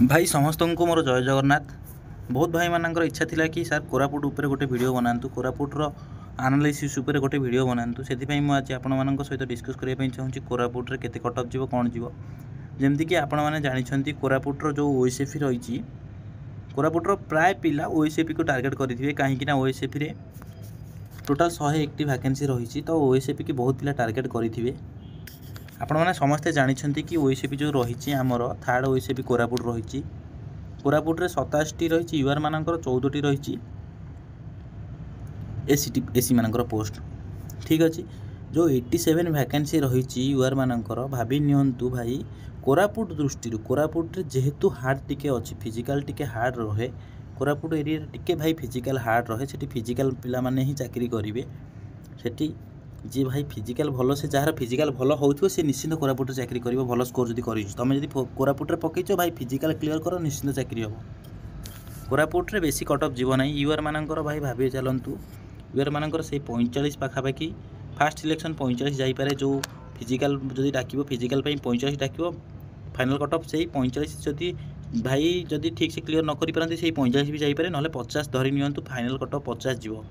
भाई समस्त को मोर जय जगन्नाथ। बहुत भाई मानकर इच्छा थिला कि सर कोरापुट उपर गोटे वीडियो बनातु, कोरापुटर आनालिसिस उपर गोटे वीडियो बनातु। से मुझे आपण मान सहित डिस्कस करने चाहूँगी कोरापुट केते कटअप जीव कौन जीव। जमती कि आपण मैंने जानते कोरापुटर जो ओएसएफी रही, कोरापुटर प्राय पिला ओएसएफी को टार्गेट करेंगे कहीं ओएसएफी रे टोटाल 101 वैकेंसी रही, तो ओएसएफी की बहुत पिला टार्गेट करेंगे। आपण मैंने समस्ते जानते कि ओएसएफी जो रही आमर थर्ड ओएसएफी कोरापुट रही, कोरापुट रे 27टी रही, यूआर मानकर 14टी रही, एसी मानकर पोस्ट ठीक अच्छे। जो 87 वैकेंसी रही यूआर मानकर भाभी नियंतु भाई कोरापुट दृष्टि कोरापुट रे जेहेतु हार्ड टिके अच्छी, फिजिकल टिके हार्ड रहे, कोरापुट एरिया टिके भाई फिजिकल हार्ड रहे, से फिजिकल पिला माने ही चाकरी करेंगे। से जी भाई फिजिकल भल से जार फिजिकल भल हो सी निश्चिंत कोरापुट चाकरी कर भल स्कोर जब कर तुम जब कोरापुट पकईच भाई फिजिकल क्लीयर कर निश्चिंत चाकरी हम। कोरापुट रे बेसी कटअप जीव ना। यूआर मानकर भाई भाभी चलतु यूआर मानकर से 45 पाखापाखि फास्ट सिलेक्शन 45 जापे, जो फिजिकल जदि डाक फिजिकल 45 डाक फाइनाल कटअप से 45 जदि भाई जदि ठीक से क्लीयर न करें से 45 भी जापे, ना 50 धरी नियंतु फाइनाल कटअप 50 जीव।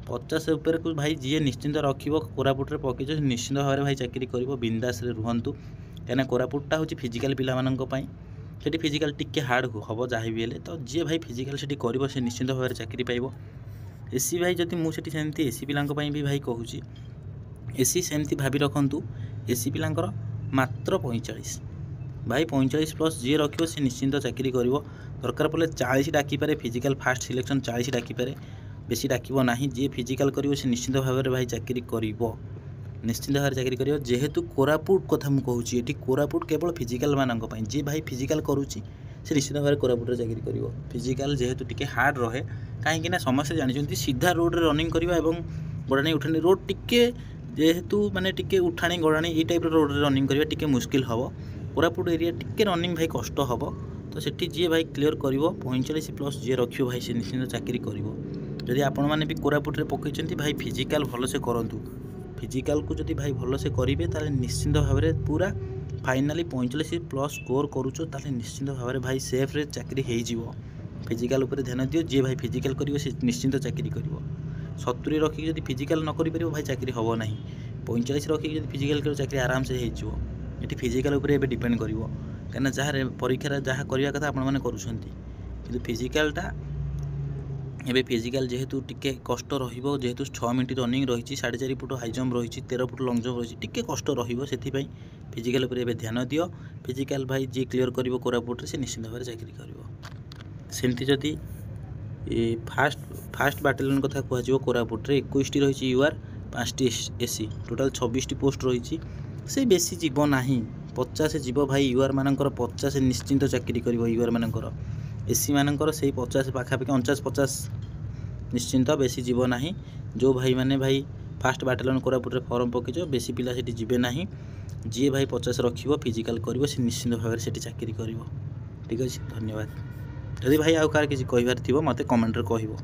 50 उपर को भाई जी निश्चिंत रखिए कोरापुट रे पकईच निश्चिंत भाव में भाई चाकरी कर बिंदास रुहतु, कहीं कोरापुटा हूँ फिजिकल पिला से फिजिकल टिके हार्ड हम जहाँ भी है, तो जी भाई फिजिकल से कर निश्चिंत भाव में चाकरी पाइब। एसी भाई जदि मुझे सेमती एसी पिला भी भाई कहूँ एसी सेमती भाभी रखु एसी पिलांकर मात्र 45 भाई 45 प्लस जी रखियो से निश्चिंत चाकरी कर। दरकार पड़े 40 डाकिपे फिजिकल फास्ट सिलेक्शन 40 डाकिपे, बेसी डाकिब ना। जी फिजिकल करिवो से निश्चिंत भाव में भाई चाकरी करिवो, निश्चिंत भाव में चाकरी करिवो। जेहेतु कोरापुट कथा मु कहूची एठी कोरापुट केवल फिजिकल मानक पई, जी भाई फिजिकल करूची से निश्चिंत भाव में कोरापुट रे चाकरी करिवो। फिजिकल जेहेतु टिके हार्ड रहे कहीं ना समस्या जानते सीधा रोड रे रनिंग करवा एवं गड़ाणी उठाणी रोड टिके जेहेतु माने टिके उठाणी गड़ाणी ये टाइप रोड रे रनिंग करवा टिके मुश्किल हम। कोरापुट एरिया टिके रनिंग भाई कष्ट हम, तो सेठी जी भाई क्लीयर करिवो 45 प्लस जी रखियो भाई से निश्चिंत चाकरी करिवो। जदि आपण मैंने भी कोरापुट रे पकईचंती भाई फिजिकल भल से करंतु, फिजिकल को जदि भाई भल से करेंगे ताले निश्चिंत भाव में पूरा फाइनाली 45 प्लस स्कोर करुच ताले निश्चिंत भाव में भाई सेफ रे चाकरी हो जीवो। फिजिकल उपर ध्यान दियो, जी भाई फिजिकल करिवो से निश्चिंत चाकरी करिवो। 70 रखिक जदि फिजिकल न करि परिवो भाई चाकरी हम ना। 45 रखिक जदि फिजिकल कर चाकरी आराम से हो जीवो। ये फिजिकल उपर एबे डिपेंड करिवो, कहीं जहाँ परीक्षा जहाँ करवा कथा आपण मैंने करुछंती, किंतु फिजिकलटा एबे फिजिकल जेहेतु टिके कष्ट रहिबो, जेहेतु 6 मिनट रनिंग रही, 4.5 फुट हाई जंप रही, 13 फुट लंग जंप रही, टिके कष्ट रहिबो। सेथिपई फिजिकल उपर एबे ध्यान दियो। फिजिकल भाई जी क्लीयर करिवो कोरापुट रे से निश्चिंत भाव में चाकरी करिवो। सेमती जदि फास्ट बाटालियन कथा कहजिवो कोरापुट रे 21टी रही यूआर 5टी एसी टोटाल 26टी पोस्ट रही, से बेसी जीव नाही 50 जीव भाई। यूआर मानकर 50 निश्चिंत चाकरी करिवो। यूआर मानकर एसी मानकर से 50 पाखापाखि 49-50 निश्चिंत, बेसी जीव ना। जो भाई मैंने भाई फास्ट बाटालियन कोरापुट रे फॉर्म पकईच बेसी पिला सेठी जीवे ना। जी भाई 50 रखिबो फिजिकल करिवो से निश्चिंत भाव में सेठी चाकरी करिवो। ठीक अच्छे, धन्यवाद। जदि भाई आउ कार किसी कहबार थिबो मते कमेंट रे कहिवो।